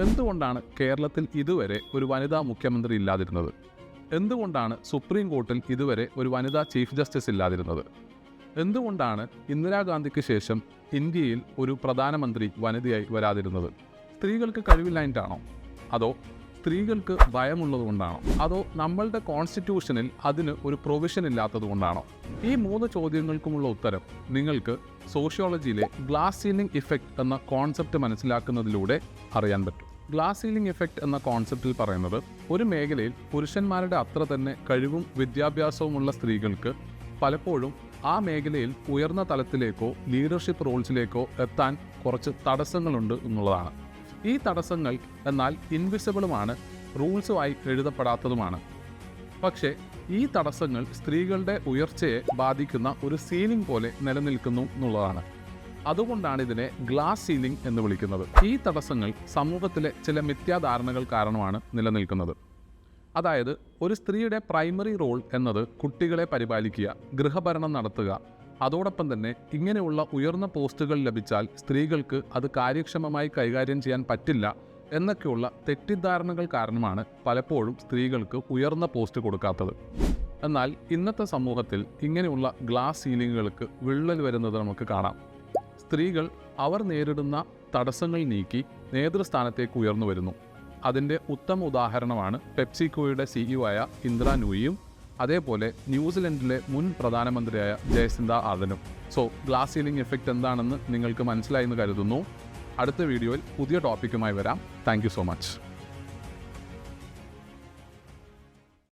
എന്തുകൊണ്ടാണ് കേരളത്തിൽ ഇതുവരെ ഒരു വനിതാ മുഖ്യമന്ത്രി ഇല്ലാതിരുന്നത്? എന്തുകൊണ്ടാണ് സുപ്രീം കോർട്ടിൽ ഇതുവരെ ഒരു വനിതാ ചീഫ് ജസ്റ്റിസ് ഇല്ലാതിരുന്നത്? എന്തുകൊണ്ടാണ് ഇന്ദിരാഗാന്ധിക്ക് ശേഷം ഇന്ത്യയിൽ ഒരു പ്രധാനമന്ത്രി വനിതയായി വരാതിരുന്നത്? സ്ത്രീകൾക്ക് കഴിവില്ലായിട്ടാണോ? അതോ സ്ത്രീകൾക്ക് ഭയമുള്ളതുകൊണ്ടാണോ? അതോ നമ്മളുടെ കോൺസ്റ്റിറ്റ്യൂഷനിൽ അതിന് ഒരു പ്രൊവിഷൻ ഇല്ലാത്തതുകൊണ്ടാണോ? ഈ 3 ചോദ്യങ്ങൾക്കുമുള്ള ഉത്തരം നിങ്ങൾക്ക് സോഷ്യോളജിയിലെ ഗ്ലാസ് സീലിംഗ് ഇഫക്റ്റ് എന്ന കോൺസെപ്റ്റ് മനസ്സിലാക്കുന്നതിലൂടെ അറിയാൻ പറ്റും. ഗ്ലാസ് സീലിംഗ് ഇഫക്റ്റ് എന്ന കോൺസെപ്റ്റിൽ പറയുന്നത്, ഒരു മേഖലയിൽ പുരുഷന്മാരുടെ അത്ര തന്നെ കഴിവും വിദ്യാഭ്യാസവുമുള്ള സ്ത്രീകൾക്ക് പലപ്പോഴും ആ മേഖലയിൽ ഉയർന്ന തലത്തിലേക്കോ ലീഡർഷിപ്പ് റോൾസിലേക്കോ എത്താൻ കുറച്ച് തടസ്സങ്ങളുണ്ട് എന്നുള്ളതാണ്. ഈ തടസ്സങ്ങൾ എന്നാൽ ഇൻവിസിബിളുമാണ്, റൂൾസുമായി എഴുതപ്പെടാത്തതുമാണ്. പക്ഷേ ഈ തടസ്സങ്ങൾ സ്ത്രീകളുടെ ഉയർച്ചയെ ബാധിക്കുന്ന ഒരു സീലിംഗ് പോലെ നിലനിൽക്കുന്നു എന്നുള്ളതാണ്. അതുകൊണ്ടാണ് ഇതിനെ ഗ്ലാസ് സീലിംഗ് എന്ന് വിളിക്കുന്നത്. ഈ തടസ്സങ്ങൾ സമൂഹത്തിലെ ചില മിഥ്യാധാരണകൾ കാരണമാണ് നിലനിൽക്കുന്നത്. അതായത്, ഒരു സ്ത്രീയുടെ പ്രൈമറി റോൾ എന്നത് കുട്ടികളെ പരിപാലിക്കുക, ഗൃഹഭരണം നടത്തുക, അതോടൊപ്പം തന്നെ ഇങ്ങനെയുള്ള ഉയർന്ന പോസ്റ്റുകൾ ലഭിച്ചാൽ സ്ത്രീകൾക്ക് അത് കാര്യക്ഷമമായി കൈകാര്യം ചെയ്യാൻ പറ്റില്ല എന്നൊക്കെയുള്ള തെറ്റിദ്ധാരണകൾ കാരണമാണ് പലപ്പോഴും സ്ത്രീകൾക്ക് ഉയർന്ന പോസ്റ്റ് കൊടുക്കാത്തത്. എന്നാൽ ഇന്നത്തെ സമൂഹത്തിൽ ഇങ്ങനെയുള്ള ഗ്ലാസ് സീലിങ്ങുകൾക്ക് വിള്ളൽ വരുന്നത് നമുക്ക് കാണാം. സ്ത്രീകൾ അവർ നേരിടുന്ന തടസ്സങ്ങൾ നീക്കി നേതൃസ്ഥാനത്തേക്ക് ഉയർന്നു വരുന്നു. അതിൻ്റെ ഉത്തമ ഉദാഹരണമാണ് പെപ്സിക്കോയുടെ CEO ആയ ഇന്ദ്ര നൂയിയും അതേപോലെ ന്യൂസിലൻഡിലെ മുൻ പ്രധാനമന്ത്രിയായ ജയസിന്ത ആർഡനും. ഗ്ലാസ് സീലിംഗ് എഫക്റ്റ് എന്താണെന്ന് നിങ്ങൾക്ക് മനസ്സിലായെന്ന് കരുതുന്നു. അടുത്ത വീഡിയോയിൽ പുതിയ ടോപ്പിക്കുമായി വരാം. Thank you so much.